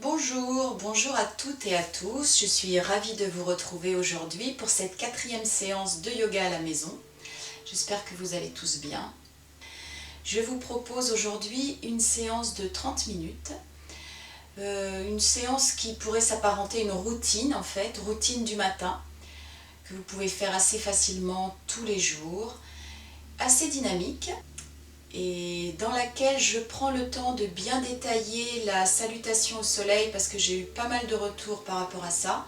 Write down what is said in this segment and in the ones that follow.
Bonjour à toutes et à tous. Je suis ravie de vous retrouver aujourd'hui pour cette 4e séance de yoga à la maison. J'espère que vous allez tous bien. Je vous propose aujourd'hui une séance de 30 minutes. Une séance qui pourrait s'apparenter à une routine en fait, routine du matin, que vous pouvez faire assez facilement tous les jours, assez dynamique, et dans laquelle je prends le temps de bien détailler la salutation au soleil parce que j'ai eu pas mal de retours par rapport à ça.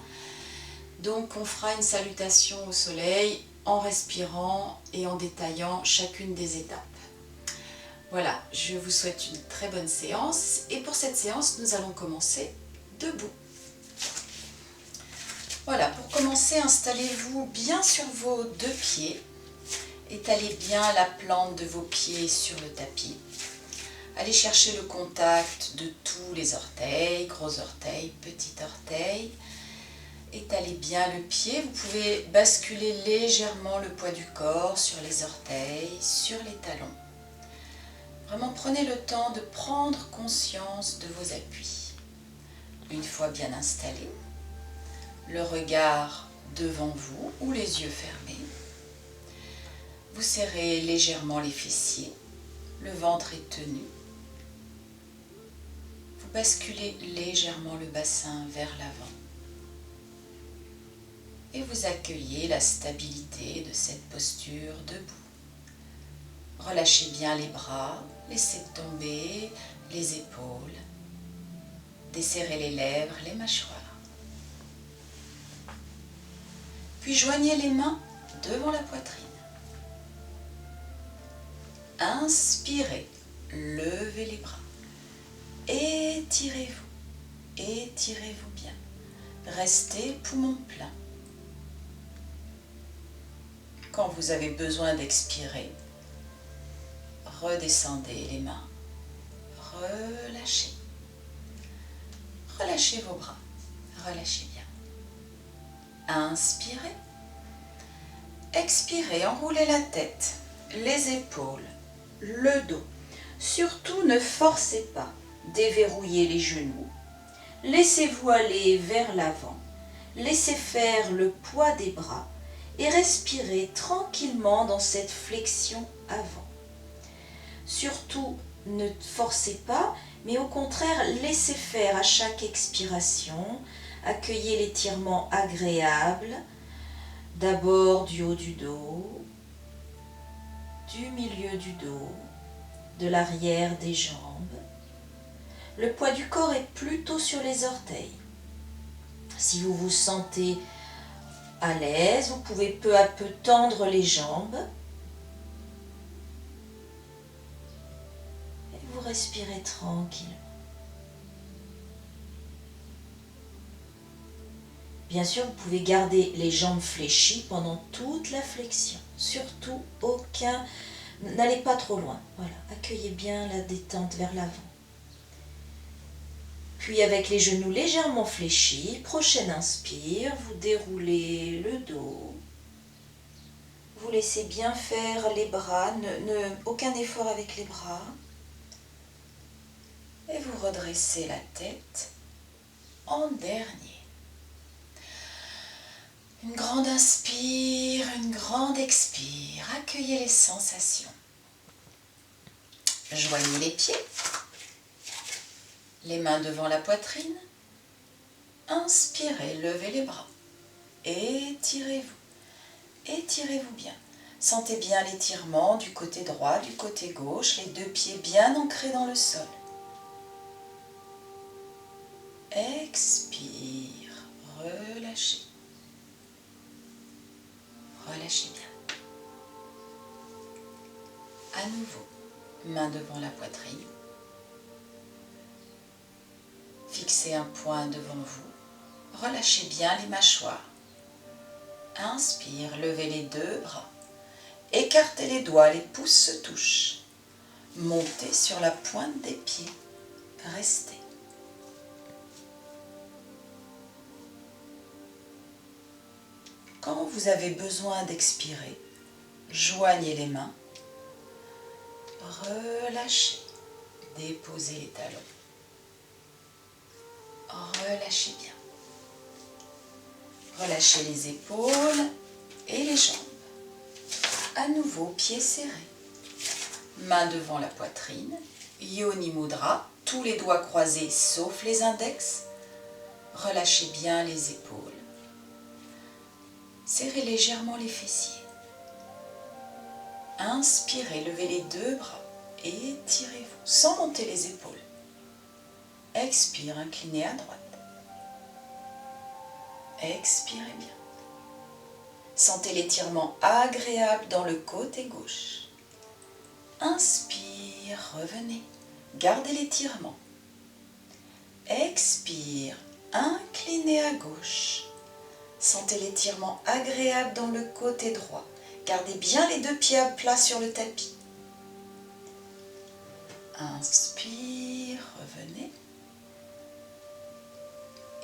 Donc on fera une salutation au soleil en respirant et en détaillant chacune des étapes. Voilà, je vous souhaite une très bonne séance et pour cette séance nous allons commencer debout. Voilà, pour commencer, installez-vous bien sur vos deux pieds. Étalez bien la plante de vos pieds sur le tapis. Allez chercher le contact de tous les orteils, gros orteil, petit orteil. Étalez bien le pied. Vous pouvez basculer légèrement le poids du corps sur les orteils, sur les talons. Vraiment, prenez le temps de prendre conscience de vos appuis. Une fois bien installé, le regard devant vous ou les yeux fermés. Vous serrez légèrement les fessiers, le ventre est tenu. Vous basculez légèrement le bassin vers l'avant. Et vous accueillez la stabilité de cette posture debout. Relâchez bien les bras, laissez tomber les épaules. Desserrez les lèvres, les mâchoires. Puis joignez les mains devant la poitrine. Inspirez, levez les bras. Étirez-vous, étirez-vous bien. Restez poumon plein. Quand vous avez besoin d'expirer, redescendez les mains. Relâchez. Relâchez vos bras. Relâchez bien. Inspirez. Expirez, enroulez la tête, les épaules, le dos. Surtout ne forcez pas. Déverrouillez les genoux. Laissez-vous aller vers l'avant. Laissez faire le poids des bras et respirez tranquillement dans cette flexion avant. Surtout, ne forcez pas, mais au contraire, laissez faire à chaque expiration. Accueillez l'étirement agréable, d'abord du haut du dos, du milieu du dos, de l'arrière des jambes. Le poids du corps est plutôt sur les orteils. Si vous vous sentez à l'aise, vous pouvez peu à peu tendre les jambes. Et vous respirez tranquillement. Bien sûr, vous pouvez garder les jambes fléchies pendant toute la flexion. Surtout, n'allez pas trop loin. Voilà, accueillez bien la détente vers l'avant. Puis avec les genoux légèrement fléchis, prochaine inspire, vous déroulez le dos. Vous laissez bien faire les bras, aucun effort avec les bras. Et vous redressez la tête en dernier. Une grande inspire, une grande expire. Accueillez les sensations. Joignez les pieds. Les mains devant la poitrine. Inspirez, levez les bras. Étirez-vous. Étirez-vous bien. Sentez bien l'étirement du côté droit, du côté gauche, les deux pieds bien ancrés dans le sol. Expire, relâchez. Relâchez bien. À nouveau, main devant la poitrine. Fixez un point devant vous. Relâchez bien les mâchoires. Inspire, levez les deux bras. Écartez les doigts, les pouces se touchent. Montez sur la pointe des pieds. Restez. Quand vous avez besoin d'expirer, joignez les mains. Relâchez. Déposez les talons. relâchez bien. Relâchez les épaules et les jambes. À nouveau, pieds serrés. Mains devant la poitrine. Yoni Mudra, tous les doigts croisés sauf les index. Relâchez bien les épaules. Serrez légèrement les fessiers. Inspirez, levez les deux bras. Étirez-vous sans monter les épaules. Expire, inclinez à droite. Expirez bien. Sentez l'étirement agréable dans le côté gauche. Inspire, revenez. Gardez l'étirement. Expire, inclinez à gauche. Sentez l'étirement agréable dans le côté droit. Gardez bien les deux pieds à plat sur le tapis. Inspire, revenez.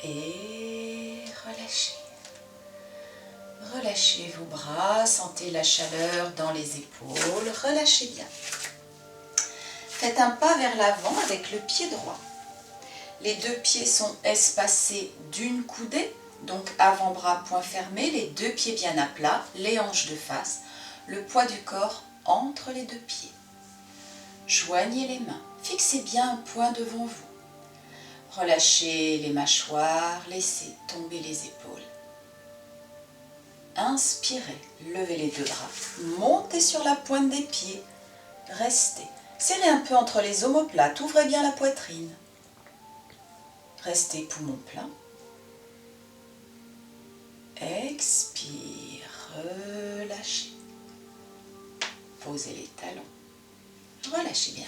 Et relâchez. Relâchez vos bras, sentez la chaleur dans les épaules, relâchez bien. Faites un pas vers l'avant avec le pied droit. Les deux pieds sont espacés d'une coudée, donc avant-bras, poing fermé, les deux pieds bien à plat, les hanches de face, le poids du corps entre les deux pieds. Joignez les mains, fixez bien un point devant vous. Relâchez les mâchoires, laissez tomber les épaules. Inspirez, levez les deux bras, montez sur la pointe des pieds, restez. Serrez un peu entre les omoplates, ouvrez bien la poitrine. Restez poumon plein. Expire, relâchez. Posez les talons. Relâchez bien.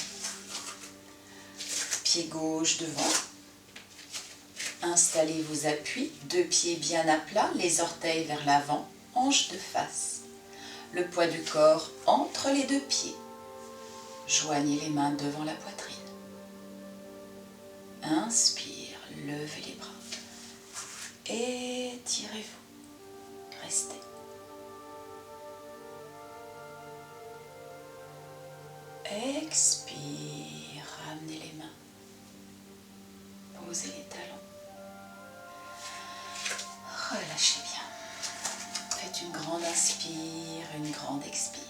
Pied gauche devant. Installez vos appuis, deux pieds bien à plat, les orteils vers l'avant, hanches de face. Le poids du corps entre les deux pieds. Joignez les mains devant la poitrine. Inspire, levez les bras. Étirez-vous. Restez. Expire, ramenez les mains. Posez les talons. Relâchez bien. Faites une grande inspire, une grande expire.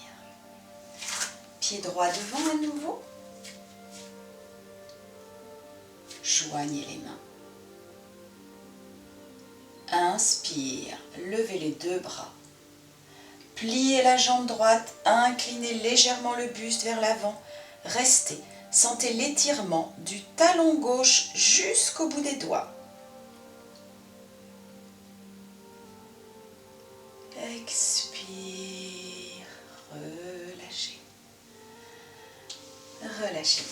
Pied droit devant à nouveau. Joignez les mains. Inspire, levez les deux bras. Pliez la jambe droite, inclinez légèrement le buste vers l'avant. Restez. Sentez l'étirement du talon gauche jusqu'au bout des doigts. Expire, relâchez. Relâchez.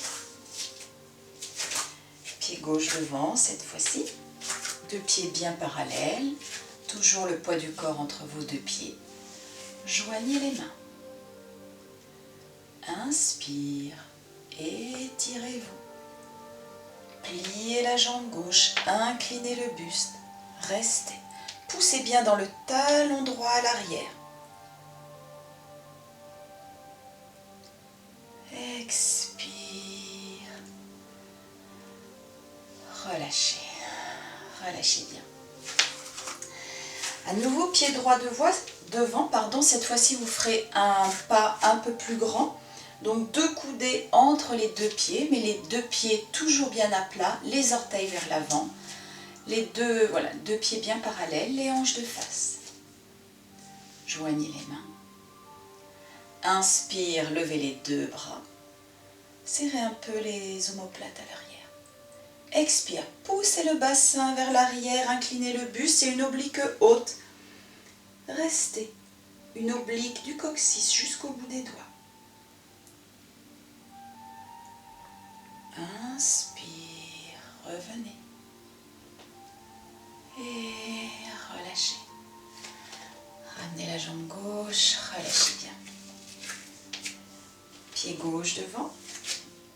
Pied gauche devant cette fois-ci. Deux pieds bien parallèles. Toujours le poids du corps entre vos deux pieds. Joignez les mains. Inspire, étirez-vous. Pliez la jambe gauche, inclinez le buste. Restez. Poussez bien dans le talon droit à l'arrière. Expire. Relâchez. Relâchez bien. À nouveau, pied droit devant. Cette fois-ci, vous ferez un pas un peu plus grand. Donc, deux coudées entre les deux pieds, mais les deux pieds toujours bien à plat, les orteils vers l'avant. Les deux pieds bien parallèles, les hanches de face. Joignez les mains. Inspire, levez les deux bras. Serrez un peu les omoplates à l'arrière. Expire, poussez le bassin vers l'arrière, inclinez le buste, c'est une oblique haute. Restez. Une oblique du coccyx jusqu'au bout des doigts. Inspire, revenez. Et relâchez. Ramenez la jambe gauche, relâchez bien. Pied gauche devant.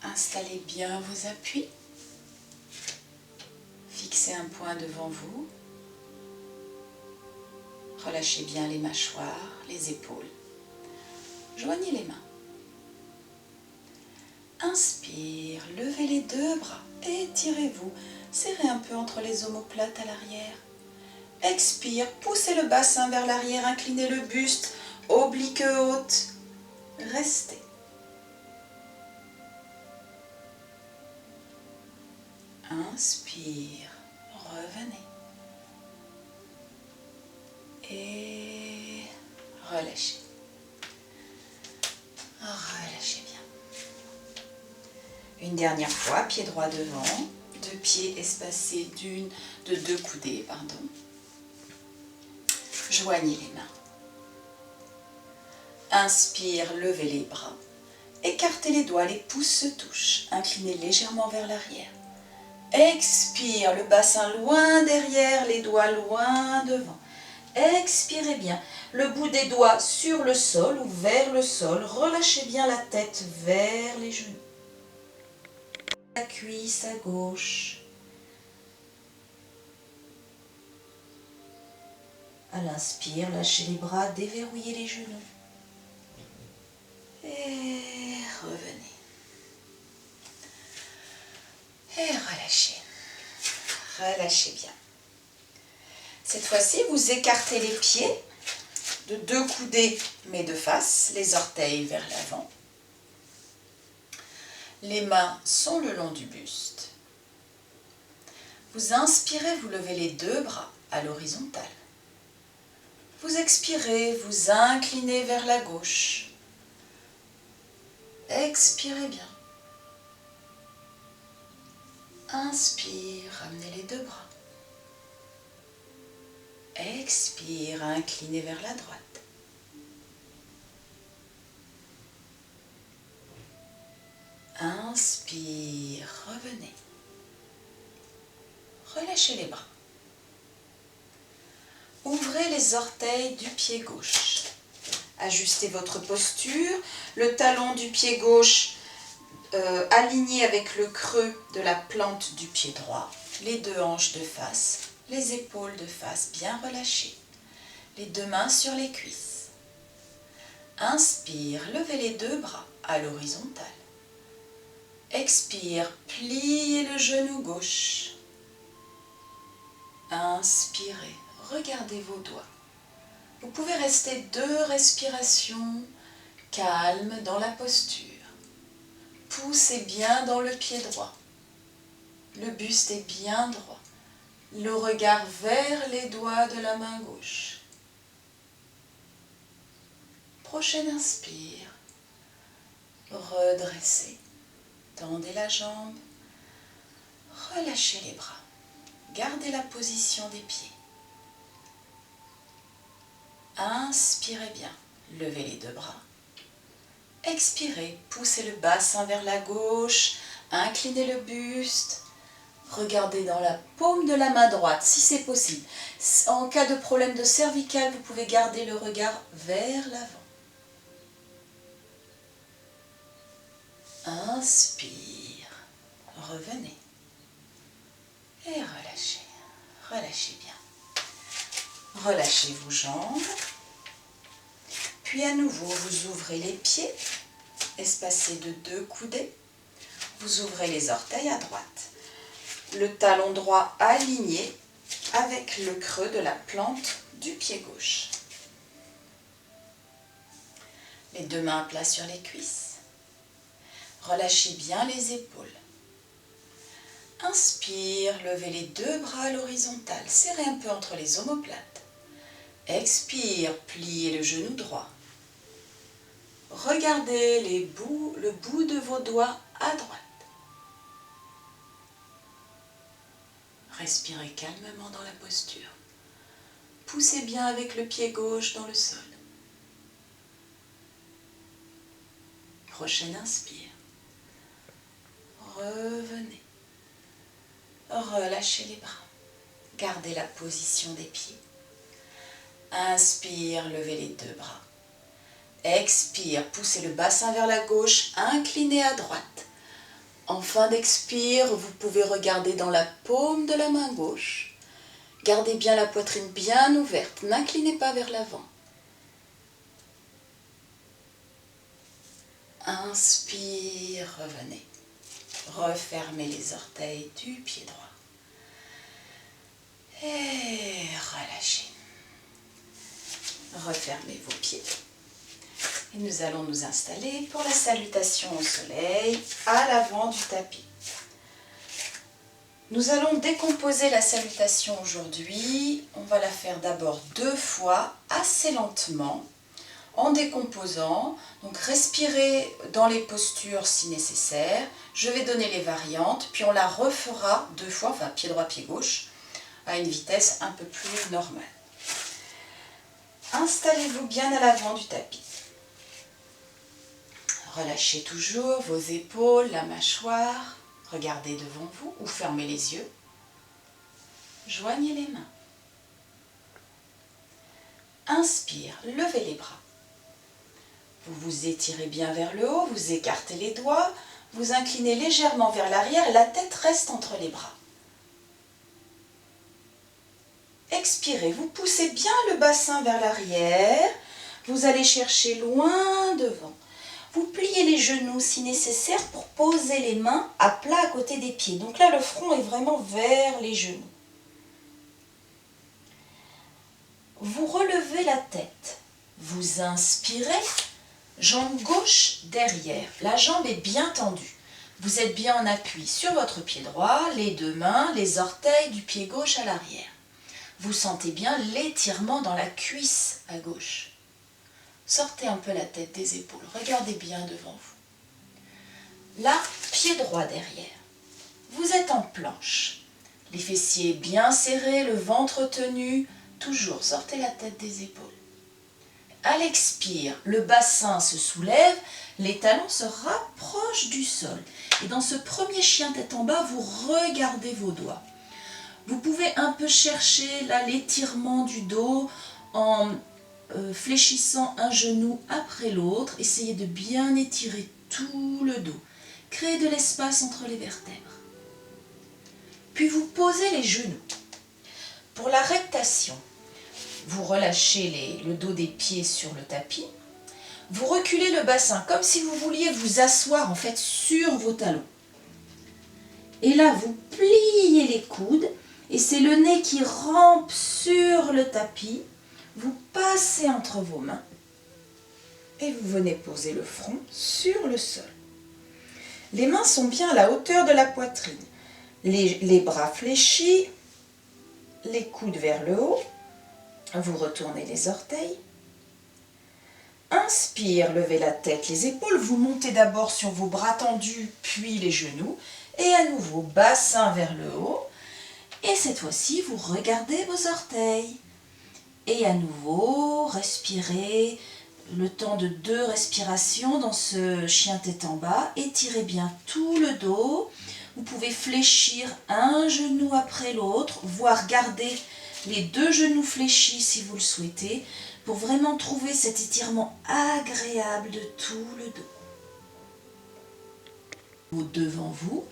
Installez bien vos appuis. Fixez un point devant vous. Relâchez bien les mâchoires, les épaules. Joignez les mains. Inspire, levez les deux bras, étirez-vous. serrez un peu entre les omoplates à l'arrière. Expire, poussez le bassin vers l'arrière, inclinez le buste, oblique haute. Restez. Inspire, revenez. Et relâchez. Relâchez bien. Une dernière fois, pied droit devant, deux pieds espacés de deux coudées, pardon. Joignez les mains. Inspire, levez les bras. Écartez les doigts, les pouces se touchent. Inclinez légèrement vers l'arrière. Expire, le bassin loin derrière, les doigts loin devant. Expirez bien, le bout des doigts sur le sol ou vers le sol. Relâchez bien la tête vers les genoux. La cuisse à gauche. À l'inspire, lâchez les bras, déverrouillez les genoux. Et revenez. Et relâchez. Relâchez bien. Cette fois-ci, vous écartez les pieds de deux coudées, mais de face, les orteils vers l'avant. Les mains sont le long du buste. Vous inspirez, vous levez les deux bras à l'horizontale. Vous expirez, vous inclinez vers la gauche. Expirez bien. Inspire, ramenez les deux bras. Expire, inclinez vers la droite. Inspire, revenez. Relâchez les bras. Ouvrez les orteils du pied gauche. Ajustez votre posture, le talon du pied gauche aligné avec le creux de la plante du pied droit, les deux hanches de face, les épaules de face bien relâchées, les deux mains sur les cuisses. Inspire, levez les deux bras à l'horizontale. Expire, pliez le genou gauche. Inspirez, regardez vos doigts. Vous pouvez rester 2 respirations calmes dans la posture. Poussez bien dans le pied droit. Le buste est bien droit. Le regard vers les doigts de la main gauche. Prochaine inspire. Redressez. Tendez la jambe. Relâchez les bras. Gardez la position des pieds. Inspirez bien. Levez les deux bras. Expirez, poussez le bassin vers la gauche, inclinez le buste, regardez dans la paume de la main droite si c'est possible. En cas de problème de cervicale, vous pouvez garder le regard vers l'avant. Inspire, revenez et relâchez, relâchez bien. Relâchez vos jambes. Puis à nouveau, vous ouvrez les pieds, espacés de 2 coudées. Vous ouvrez les orteils à droite. Le talon droit aligné avec le creux de la plante du pied gauche. Les deux mains à plat sur les cuisses. Relâchez bien les épaules. Inspire, levez les deux bras à l'horizontale. Serrez un peu entre les omoplates. Expire, pliez le genou droit. Regardez le bout de vos doigts à droite. Respirez calmement dans la posture. Poussez bien avec le pied gauche dans le sol. Prochaine inspire. Revenez. Relâchez les bras. Gardez la position des pieds. Inspire, levez les deux bras. Expire, poussez le bassin vers la gauche, inclinez à droite. En fin d'expire, vous pouvez regarder dans la paume de la main gauche. Gardez bien la poitrine bien ouverte, n'inclinez pas vers l'avant. Inspire, revenez. Refermez les orteils du pied droit. refermez vos pieds. Et nous allons nous installer pour la salutation au soleil à l'avant du tapis. Nous allons décomposer la salutation aujourd'hui. On va la faire d'abord 2 fois, assez lentement, en décomposant. Donc respirez dans les postures si nécessaire. Je vais donner les variantes, puis on la refera 2 fois, enfin pied droit, pied gauche, à une vitesse un peu plus normale. Installez-vous bien à l'avant du tapis. Relâchez toujours vos épaules, la mâchoire. Regardez devant vous ou fermez les yeux. Joignez les mains. Inspire, levez les bras. Vous vous étirez bien vers le haut, vous écartez les doigts, vous inclinez légèrement vers l'arrière, la tête reste entre les bras. Expirez, vous poussez bien le bassin vers l'arrière, vous allez chercher loin devant. Vous pliez les genoux si nécessaire pour poser les mains à plat à côté des pieds. Donc là, le front est vraiment vers les genoux. Vous relevez la tête. Vous inspirez, jambe gauche derrière. La jambe est bien tendue. Vous êtes bien en appui sur votre pied droit, les 2 mains, les orteils du pied gauche à l'arrière. Vous sentez bien l'étirement dans la cuisse à gauche. Sortez un peu la tête des épaules, regardez bien devant vous. Là, pied droit derrière. Vous êtes en planche. Les fessiers bien serrés, le ventre tenu. Toujours, sortez la tête des épaules. À l'expire, le bassin se soulève, les talons se rapprochent du sol. Et dans ce premier chien tête en bas, vous regardez vos doigts. Vous pouvez un peu chercher là l'étirement du dos en fléchissant un genou après l'autre. Essayez de bien étirer tout le dos. Créez de l'espace entre les vertèbres. Puis vous posez les genoux. Pour la rectation, vous relâchez le dos des pieds sur le tapis. Vous reculez le bassin comme si vous vouliez vous asseoir en fait sur vos talons. Et là, vous pliez les coudes et c'est le nez qui rampe sur le tapis. Vous passez entre vos mains et vous venez poser le front sur le sol. Les mains sont bien à la hauteur de la poitrine. Les bras fléchis, les coudes vers le haut. Vous retournez les orteils. Inspire, levez la tête, les épaules. Vous montez d'abord sur vos bras tendus, puis les genoux. Et à nouveau, bassin vers le haut. Et cette fois-ci, vous regardez vos orteils. Et à nouveau, respirez le temps de 2 respirations dans ce chien tête en bas. Étirez bien tout le dos. Vous pouvez fléchir un genou après l'autre, voire garder les 2 genoux fléchis si vous le souhaitez, pour vraiment trouver cet étirement agréable de tout le dos. Devant vous,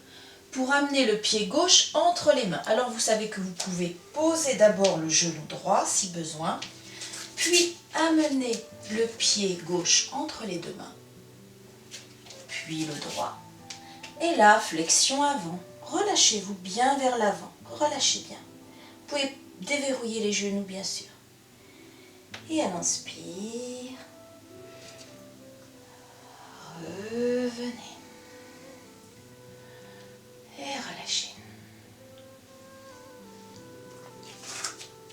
pour amener le pied gauche entre les mains. Alors vous savez que vous pouvez poser d'abord le genou droit si besoin, puis amener le pied gauche entre les 2 mains, puis le droit. Et là, flexion avant. Relâchez-vous bien vers l'avant. Relâchez bien. Vous pouvez déverrouiller les genoux bien sûr. Et à l'inspire, revenez. Et relâchez.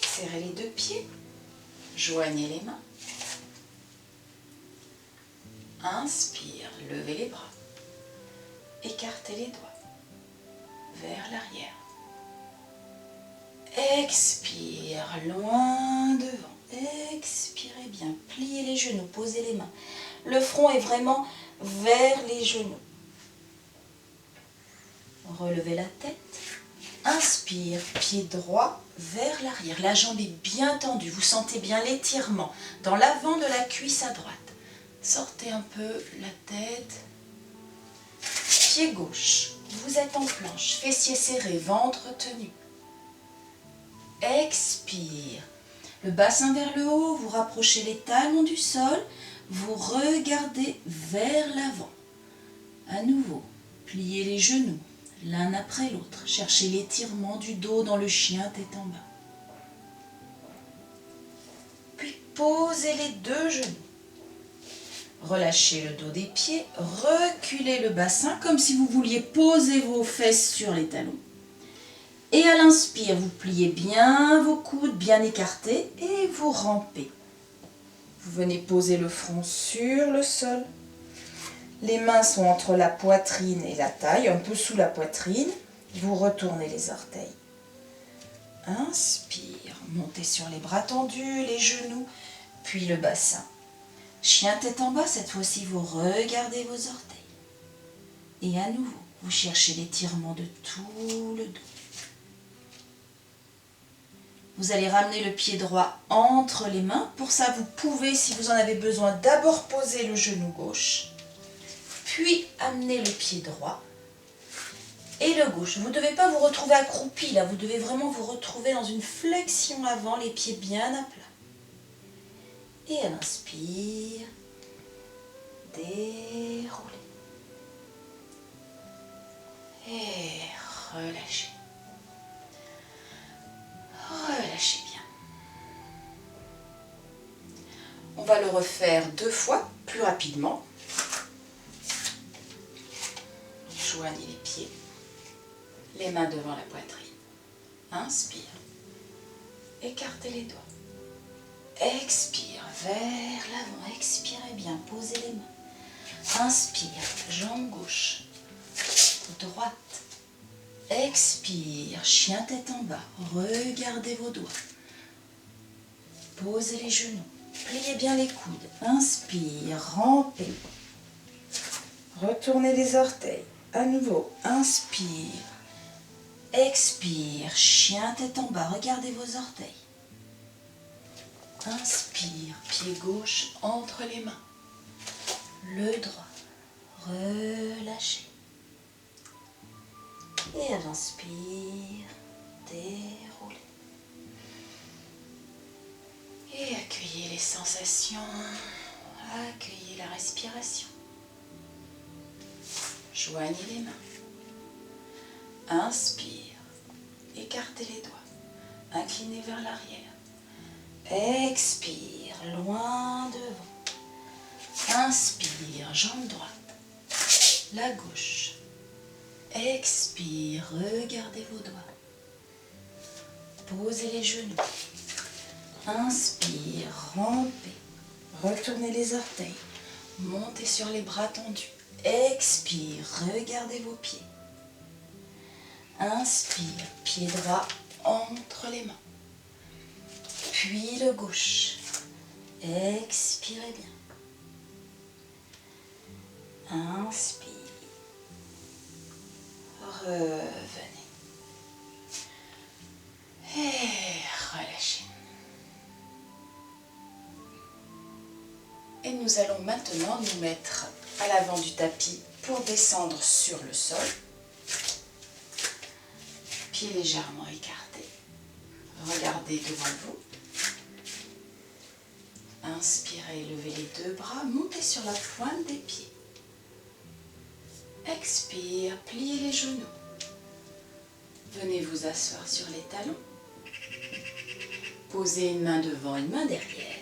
Serrez les 2 pieds. Joignez les mains. Inspire, levez les bras. Écartez les doigts vers l'arrière. Expire, loin devant. Expirez bien, pliez les genoux, posez les mains. Le front est vraiment vers les genoux. Relevez la tête. Inspire, pied droit vers l'arrière. La jambe est bien tendue. Vous sentez bien l'étirement dans l'avant de la cuisse à droite. Sortez un peu la tête. Pied gauche. Vous êtes en planche. Fessiers serrés, ventre tenu. Expire. Le bassin vers le haut. Vous rapprochez les talons du sol. Vous regardez vers l'avant. À nouveau, pliez les genoux. L'un après l'autre. Cherchez l'étirement du dos dans le chien tête en bas. Puis posez les deux genoux. Relâchez le dos des pieds, reculez le bassin comme si vous vouliez poser vos fesses sur les talons. Et à l'inspire, vous pliez bien vos coudes, bien écartés, et vous rampez. Vous venez poser le front sur le sol. Les mains sont entre la poitrine et la taille, un peu sous la poitrine. Vous retournez les orteils. Inspire, montez sur les bras tendus, les genoux, puis le bassin. Chien tête en bas, cette fois-ci vous regardez vos orteils. Et à nouveau, vous cherchez l'étirement de tout le dos. Vous allez ramener le pied droit entre les mains. Pour ça, vous pouvez, si vous en avez besoin, d'abord poser le genou gauche, puis amener le pied droit et le gauche. Vous ne devez pas vous retrouver accroupi là, vous devez vraiment vous retrouver dans une flexion avant, les pieds bien à plat. Et à l'inspire, déroulez. Et relâchez. Relâchez bien. On va le refaire 2 fois, plus rapidement. Joignez les pieds, les mains devant la poitrine. Inspire. Écartez les doigts. Expire vers l'avant. Expirez bien, posez les mains. Inspire, jambe gauche, droite. Expire, chien tête en bas. Regardez vos doigts. Posez les genoux. Pliez bien les coudes. Inspire, rampez. Retournez les orteils. À nouveau, inspire. Expire, chien tête en bas. Regardez vos orteils. Inspire, pied gauche entre les mains. Le droit. Relâchez. Et à l'inspire, déroulez. Et accueillez les sensations, accueillez la respiration. Joignez les mains. Inspire, écartez les doigts, inclinez vers l'arrière. Expire, loin devant. Inspire, jambe droite, la gauche. Expire, regardez vos doigts. Posez les genoux. Inspire, rampez. Retournez les orteils. Montez sur les bras tendus. Expire, regardez vos pieds. Inspire, pied droit entre les mains. Puis le gauche. Expirez bien. Inspire. Revenez. Et relâchez. Et nous allons maintenant nous mettre à l'avant du tapis pour descendre sur le sol. Pieds légèrement écartés. Regardez devant vous. Inspirez, levez les 2 bras, montez sur la pointe des pieds. Expire, pliez les genoux. Venez vous asseoir sur les talons. Posez une main devant, une main derrière.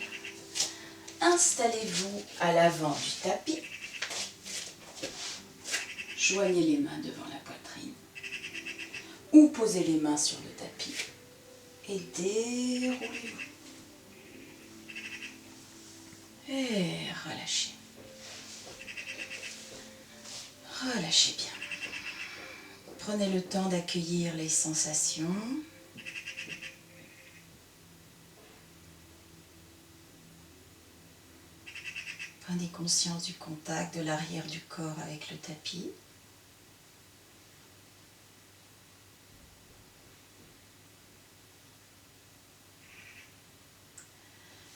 Installez-vous à l'avant du tapis. Joignez les mains devant la poitrine. Ou posez les mains sur le tapis. Et déroulez-vous. Et relâchez. Relâchez bien. Prenez le temps d'accueillir les sensations. Prenez conscience du contact de l'arrière du corps avec le tapis.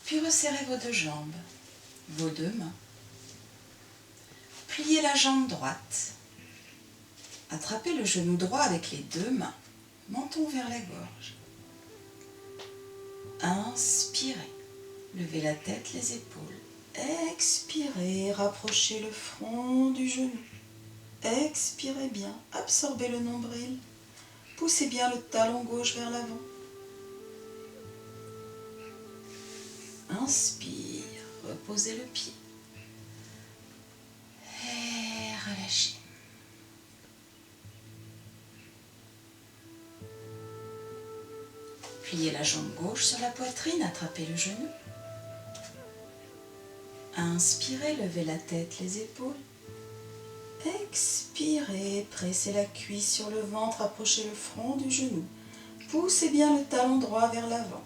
Puis resserrez vos 2 jambes, vos 2 mains. Pliez la jambe droite. Attrapez le genou droit avec les 2 mains. Menton vers la gorge. Inspirez. Levez la tête, les épaules. Expirez. Rapprochez le front du genou. Expirez bien. Absorbez le nombril. Poussez bien le talon gauche vers l'avant. Inspire, reposez le pied. Et relâchez. Pliez la jambe gauche sur la poitrine, attrapez le genou. Inspirez, levez la tête, les épaules. Expirez, pressez la cuisse sur le ventre, approchez le front du genou. Poussez bien le talon droit vers l'avant.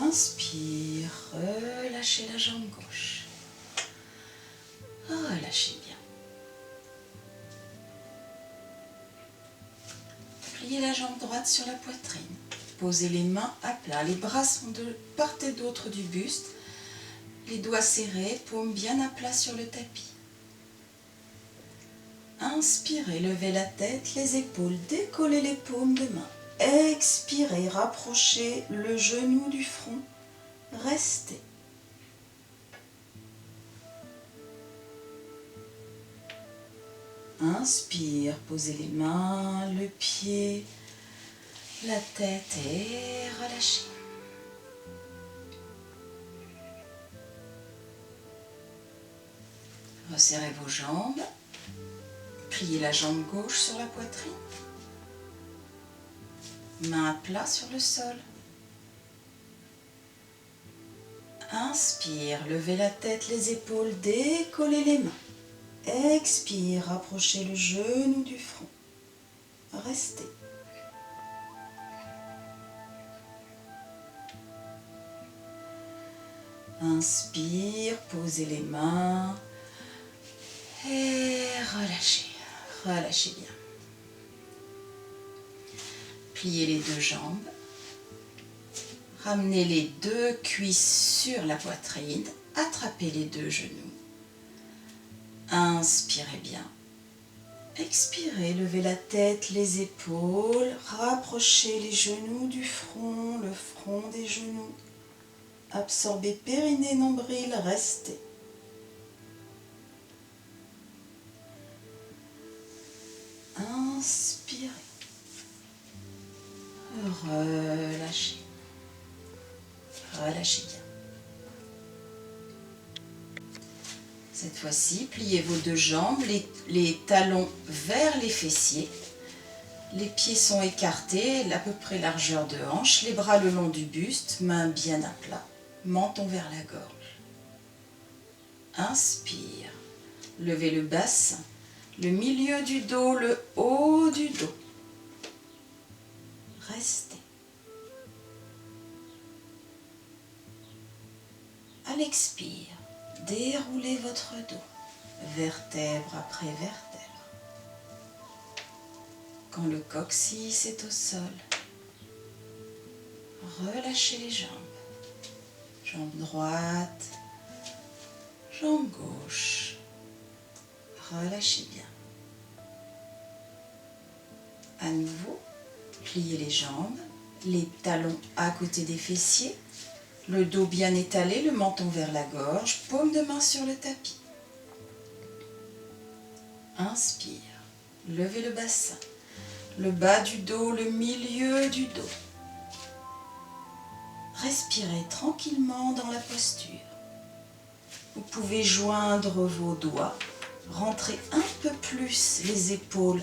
Inspire, relâchez la jambe gauche. Relâchez bien. Pliez la jambe droite sur la poitrine. Posez les mains à plat. Les bras sont de part et d'autre du buste. Les doigts serrés, paumes bien à plat sur le tapis. Inspirez, levez la tête, les épaules, décollez les paumes de main. Expirez, rapprochez le genou du front. Restez. Inspire, posez les mains, le pied, la tête et relâchez. Resserrez vos jambes. Pliez la jambe gauche sur la poitrine. Main à plat sur le sol. Inspire, levez la tête, les épaules, décollez les mains. Expire, rapprochez le genou du front. Restez. Inspire, posez les mains et relâchez. Relâchez bien. Pliez les deux jambes. Ramenez les deux cuisses sur la poitrine. Attrapez les deux genoux. Inspirez bien. Expirez, levez la tête, les épaules. Rapprochez les genoux du front, le front des genoux. Absorbez périnée, nombril, restez. Inspirez. Relâchez. Relâchez bien. Cette fois-ci, pliez vos deux jambes, les talons vers les fessiers. Les pieds sont écartés, à peu près largeur de hanche, les bras le long du buste, mains bien à plat, menton vers la gorge. Inspire. Levez le bassin, le milieu du dos, le haut du dos. Restez. À l'expire, déroulez votre dos, vertèbre après vertèbre. Quand le coccyx est au sol, relâchez les jambes. Jambe droite, jambe gauche. Relâchez bien. À nouveau, pliez les jambes, les talons à côté des fessiers, le dos bien étalé, le menton vers la gorge, paume de main sur le tapis. Inspire, levez le bassin, le bas du dos, le milieu du dos. Respirez tranquillement dans la posture. Vous pouvez joindre vos doigts, rentrer un peu plus les épaules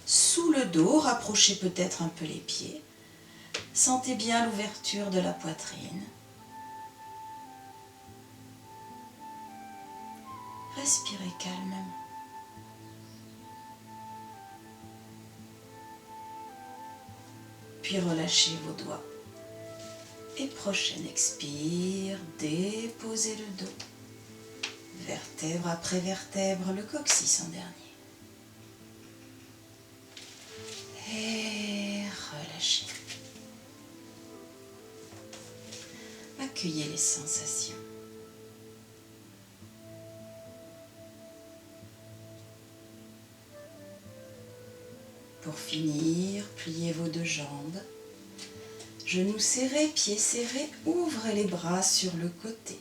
sous le dos, rapprochez peut-être un peu les pieds. Sentez bien l'ouverture de la poitrine. Respirez calmement. Puis relâchez vos doigts. Et prochain expire, déposez le dos. Vertèbre après vertèbre, le coccyx en dernier. Et relâchez. Accueillez les sensations. Pour finir, pliez vos deux jambes. Genoux serrés, pieds serrés, ouvrez les bras sur le côté.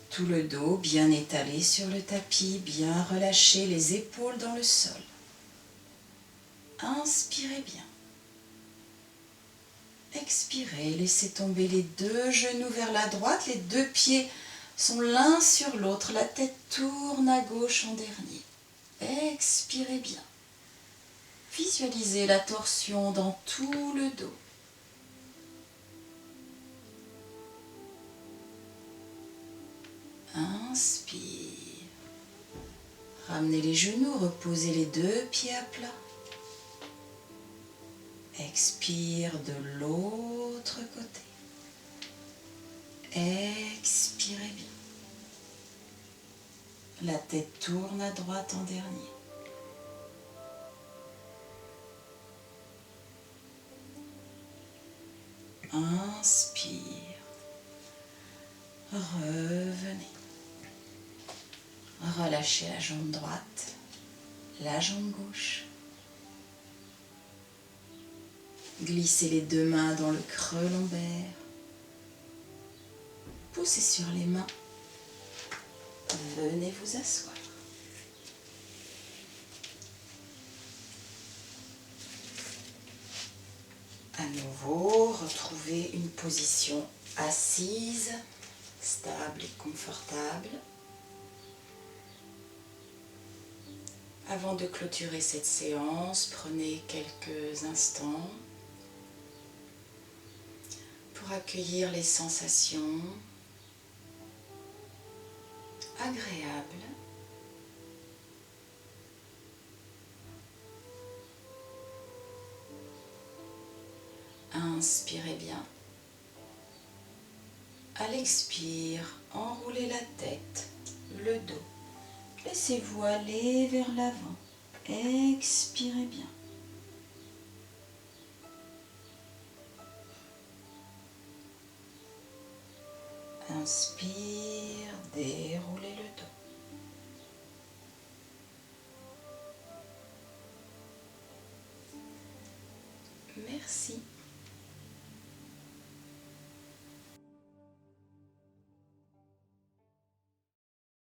Tout le dos bien étalé sur le tapis, bien relâché, les épaules dans le sol. Inspirez bien. Expirez, laissez tomber les deux genoux vers la droite, les deux pieds sont l'un sur l'autre, la tête tourne à gauche en dernier. Expirez bien. Visualisez la torsion dans tout le dos. Inspire. Ramenez les genoux, reposez les deux pieds à plat. Expire de l'autre côté. Expirez bien. La tête tourne à droite en dernier. Inspire. Revenez. Relâchez la jambe droite, la jambe gauche. Glissez les deux mains dans le creux lombaire. Poussez sur les mains. Venez vous asseoir. À nouveau, retrouvez une position assise, stable et confortable. Avant de clôturer cette séance, prenez quelques instants pour accueillir les sensations agréables Inspirez bien. À l'expire, enroulez la tête, le dos. Laissez-vous aller vers l'avant. Expirez bien. Inspire, déroulez le dos. Merci.